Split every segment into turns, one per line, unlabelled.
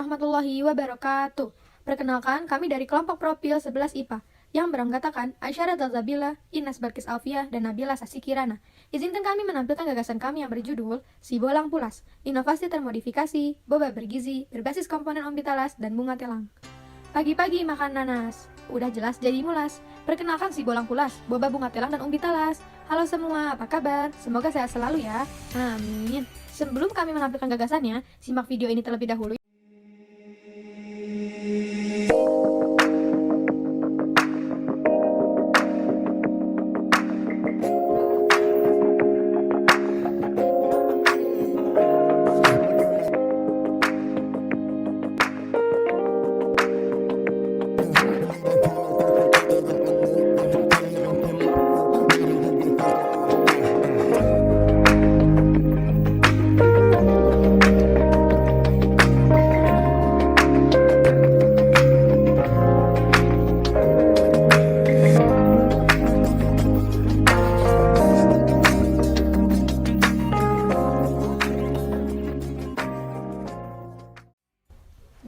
Warahmatullahi wabarakatuh. Perkenalkan, kami dari kelompok profil 11 IPA yang beranggotakan Aisyah Zazabila, Ines Barkis Alfiah, dan Nabila Sasi Kirana. Izinkan kami menampilkan gagasan kami yang berjudul Si Bolang Pulas, inovasi termodifikasi, boba bergizi, berbasis komponen ombitalas, dan bunga telang. Pagi-pagi makan nanas, udah jelas jadi mulas. Perkenalkan Si Bolang Pulas, boba bunga telang dan ombitalas. Halo semua, apa kabar? Semoga sehat selalu ya. Amin. Sebelum kami menampilkan gagasannya, simak video ini terlebih dahulu.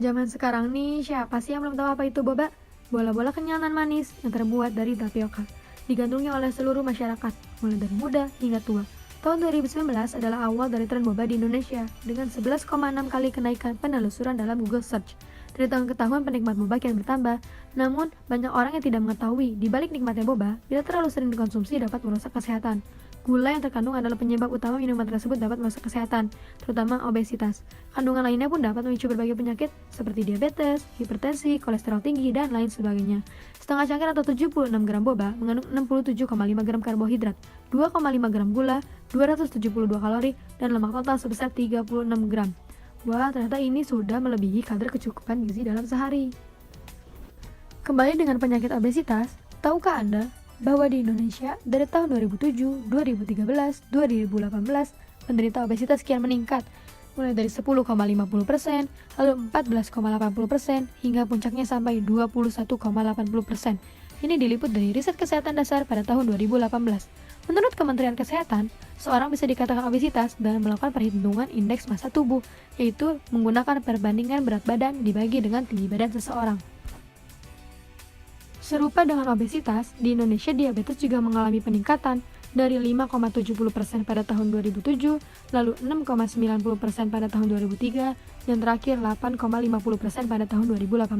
Zaman sekarang nih, siapa sih yang belum tahu apa itu boba? Bola-bola kenyal dan manis yang terbuat dari tapioka, digandrungi oleh seluruh masyarakat, mulai dari muda hingga tua. Tahun 2019 adalah awal dari tren boba di Indonesia, dengan 11,6 kali kenaikan penelusuran dalam Google Search. Dari tahun ke tahun, penikmat boba kian bertambah, namun banyak orang yang tidak mengetahui, di balik nikmatnya boba, bila terlalu sering dikonsumsi dapat merusak kesehatan. Gula yang terkandung adalah penyebab utama minuman tersebut dapat merusak kesehatan, terutama obesitas. Kandungan lainnya pun dapat memicu berbagai penyakit seperti diabetes, hipertensi, kolesterol tinggi, dan lain sebagainya. Setengah cangkir atau 76 gram boba mengandung 67,5 gram karbohidrat, 2,5 gram gula, 272 kalori, dan lemak total sebesar 36 gram. Wah, ternyata ini sudah melebihi kadar kecukupan gizi dalam sehari. Kembali dengan penyakit obesitas, tahukah Anda bahwa di Indonesia dari tahun 2007, 2013, 2018 penderita obesitas kian meningkat, mulai dari 10,50%, lalu 14,80%, hingga puncaknya sampai 21,80%. Ini diliput dari riset kesehatan dasar pada tahun 2018. Menurut Kementerian Kesehatan, seorang bisa dikatakan obesitas dengan melakukan perhitungan indeks massa tubuh, yaitu menggunakan perbandingan berat badan dibagi dengan tinggi badan seseorang. Serupa dengan obesitas, di Indonesia diabetes juga mengalami peningkatan dari 5,70% pada tahun 2007, lalu 6,90% pada tahun 2003, dan terakhir 8,50% pada tahun 2018.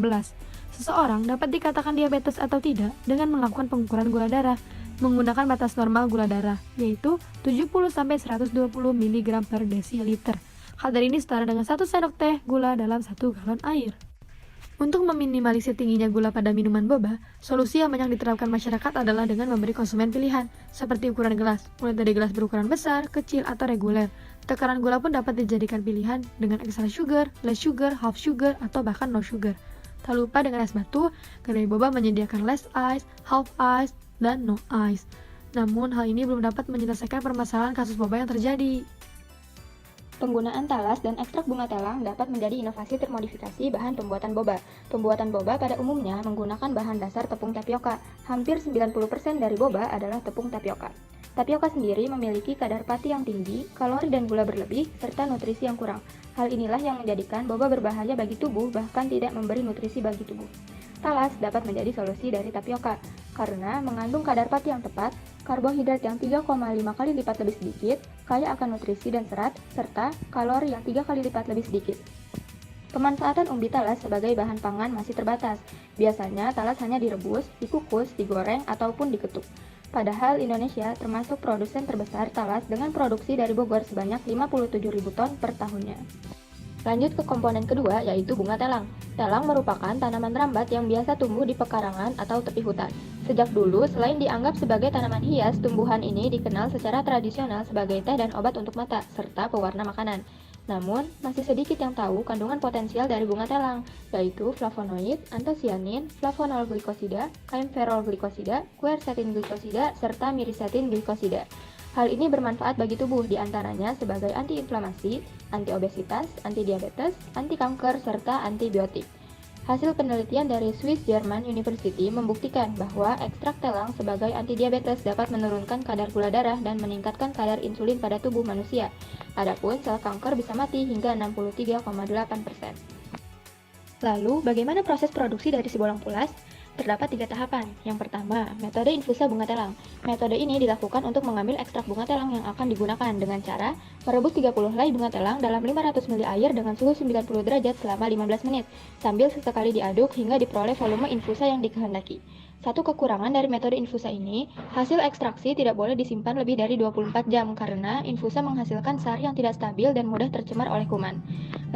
Seseorang dapat dikatakan diabetes atau tidak dengan melakukan pengukuran gula darah menggunakan batas normal gula darah, yaitu 70-120 mg per desiliter. Kadar ini setara dengan 1 sendok teh gula dalam 1 galon air. Untuk meminimalisir tingginya gula pada minuman boba, solusi yang banyak diterapkan masyarakat adalah dengan memberi konsumen pilihan, seperti ukuran gelas, mulai dari gelas berukuran besar, kecil, atau reguler. Takaran gula pun dapat dijadikan pilihan dengan extra sugar, less sugar, half sugar, atau bahkan no sugar. Tak lupa dengan es batu, kedai boba menyediakan less ice, half ice, dan no ice. Namun hal ini belum dapat menyelesaikan permasalahan kasus boba yang terjadi.
Penggunaan talas dan ekstrak bunga telang dapat menjadi inovasi termodifikasi bahan pembuatan boba. Pembuatan boba pada umumnya menggunakan bahan dasar tepung tapioka. Hampir 90% dari boba adalah tepung tapioka. Tapioka sendiri memiliki kadar pati yang tinggi, kalori dan gula berlebih, serta nutrisi yang kurang. Hal inilah yang menjadikan boba berbahaya bagi tubuh, bahkan tidak memberi nutrisi bagi tubuh. Talas dapat menjadi solusi dari tapioka, karena mengandung kadar pati yang tepat, karbohidrat yang 3,5 kali lipat lebih sedikit, kaya akan nutrisi dan serat, serta kalori yang 3 kali lipat lebih sedikit. Pemanfaatan umbi talas sebagai bahan pangan masih terbatas. Biasanya talas hanya direbus, dikukus, digoreng, ataupun diketuk. Padahal Indonesia termasuk produsen terbesar talas dengan produksi dari Bogor sebanyak 57.000 ton per tahunnya. Lanjut ke komponen kedua, yaitu bunga telang. Telang merupakan tanaman rambat yang biasa tumbuh di pekarangan atau tepi hutan. Sejak dulu, selain dianggap sebagai tanaman hias, tumbuhan ini dikenal secara tradisional sebagai teh dan obat untuk mata, serta pewarna makanan. Namun, masih sedikit yang tahu kandungan potensial dari bunga telang, yaitu flavonoid, antosianin, flavonol glikosida, kaempferol glikosida, quercetin glikosida, serta miricetin glikosida. Hal ini bermanfaat bagi tubuh, diantaranya sebagai antiinflamasi, antiobesitas, antidiabetes, anti kanker, serta antibiotik. Hasil penelitian dari Swiss German University membuktikan bahwa ekstrak telang sebagai antidiabetes dapat menurunkan kadar gula darah dan meningkatkan kadar insulin pada tubuh manusia. Adapun sel kanker bisa mati hingga 63,8%. Lalu, bagaimana proses produksi dari si bolang pulas? Terdapat 3 tahapan. Yang pertama, metode infusa bunga telang. Metode ini dilakukan untuk mengambil ekstrak bunga telang yang akan digunakan dengan cara merebus 30 helai bunga telang dalam 500 ml air dengan suhu 90 derajat selama 15 menit, sambil sesekali diaduk hingga diperoleh volume infusa yang dikehendaki. Satu kekurangan dari metode infusa ini, hasil ekstraksi tidak boleh disimpan lebih dari 24 jam karena infusa menghasilkan sari yang tidak stabil dan mudah tercemar oleh kuman.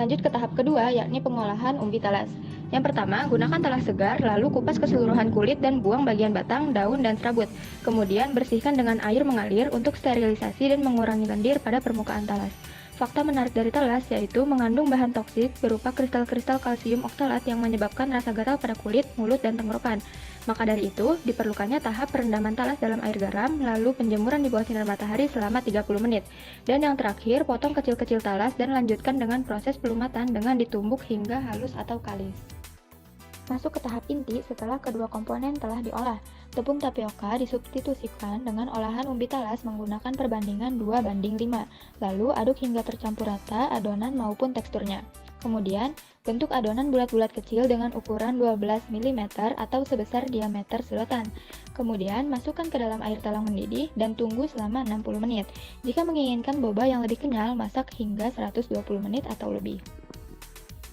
Lanjut ke tahap kedua, yakni pengolahan umbi talas. Yang pertama, gunakan talas segar, lalu kupas keseluruhan kulit dan buang bagian batang, daun, dan serabut. Kemudian, bersihkan dengan air mengalir untuk sterilisasi dan mengurangi lendir pada permukaan talas. Fakta menarik dari talas yaitu mengandung bahan toksik berupa kristal-kristal kalsium oksalat yang menyebabkan rasa gatal pada kulit, mulut, dan tenggorokan. Maka dari itu, diperlukannya tahap perendaman talas dalam air garam, lalu penjemuran di bawah sinar matahari selama 30 menit. Dan yang terakhir, potong kecil-kecil talas dan lanjutkan dengan proses pelumatan dengan ditumbuk hingga halus atau kalis. Masuk ke tahap inti setelah kedua komponen telah diolah. Tepung tapioka disubstitusikan dengan olahan umbi talas menggunakan perbandingan 2:5. Lalu aduk hingga tercampur rata adonan maupun teksturnya. Kemudian, bentuk adonan bulat-bulat kecil dengan ukuran 12 mm atau sebesar diameter sedotan. Kemudian, masukkan ke dalam air talang mendidih dan tunggu selama 60 menit. Jika menginginkan boba yang lebih kenyal, masak hingga 120 menit atau lebih.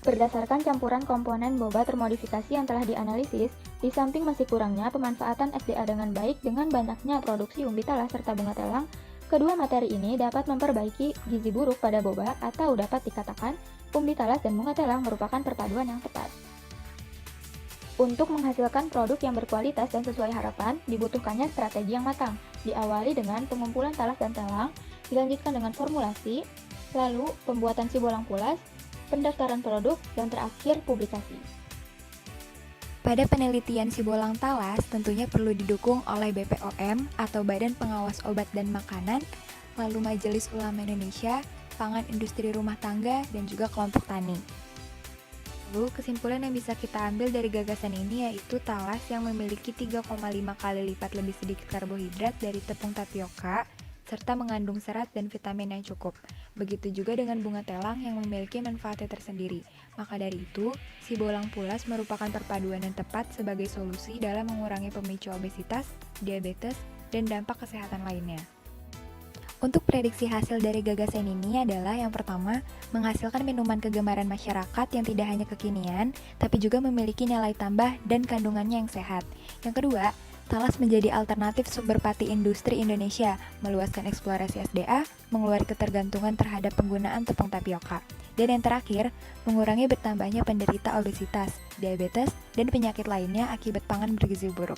Berdasarkan campuran komponen boba termodifikasi yang telah dianalisis, di samping masih kurangnya pemanfaatan SDA dengan baik dengan banyaknya produksi umbi talas serta bunga telang, kedua materi ini dapat memperbaiki gizi buruk pada boba atau dapat dikatakan umbi talas dan bunga telang merupakan perpaduan yang tepat. Untuk menghasilkan produk yang berkualitas dan sesuai harapan, dibutuhkannya strategi yang matang. Diawali dengan pengumpulan talas dan telang, dilanjutkan dengan formulasi, lalu pembuatan si bolang pulas, pendaftaran produk, dan terakhir publikasi.
Pada penelitian si bolang talas tentunya perlu didukung oleh BPOM atau Badan Pengawas Obat dan Makanan, lalu Majelis Ulama Indonesia, Pangan Industri Rumah Tangga, dan juga kelompok tani. Lalu kesimpulan yang bisa kita ambil dari gagasan ini yaitu talas yang memiliki 3,5 kali lipat lebih sedikit karbohidrat dari tepung tapioka, serta mengandung serat dan vitamin yang cukup. Begitu juga dengan bunga telang yang memiliki manfaatnya tersendiri. Maka dari itu, si bolang pulas merupakan perpaduan yang tepat sebagai solusi dalam mengurangi pemicu obesitas, diabetes, dan dampak kesehatan lainnya. Untuk prediksi hasil dari gagasan ini adalah yang pertama, menghasilkan minuman kegemaran masyarakat yang tidak hanya kekinian, tapi juga memiliki nilai tambah dan kandungannya yang sehat. Yang kedua, talas menjadi alternatif sumber pati industri Indonesia, meluaskan eksplorasi SDA, mengeluarkan ketergantungan terhadap penggunaan tepung tapioka. Dan yang terakhir, mengurangi bertambahnya penderita obesitas, diabetes, dan penyakit lainnya akibat pangan bergizi buruk.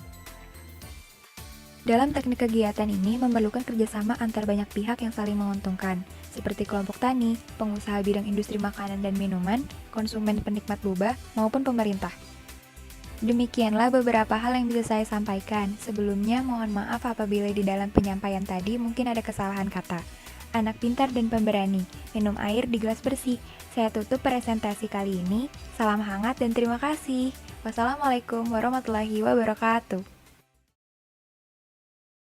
Dalam teknik kegiatan ini memerlukan kerjasama antar banyak pihak yang saling menguntungkan, seperti kelompok tani, pengusaha bidang industri makanan dan minuman, konsumen penikmat boba, maupun pemerintah. Demikianlah beberapa hal yang bisa saya sampaikan. Sebelumnya, mohon maaf apabila di dalam penyampaian tadi mungkin ada kesalahan kata. Anak pintar dan pemberani, minum air di gelas bersih. Saya tutup presentasi kali ini. Salam hangat dan terima kasih. Wassalamualaikum warahmatullahi wabarakatuh.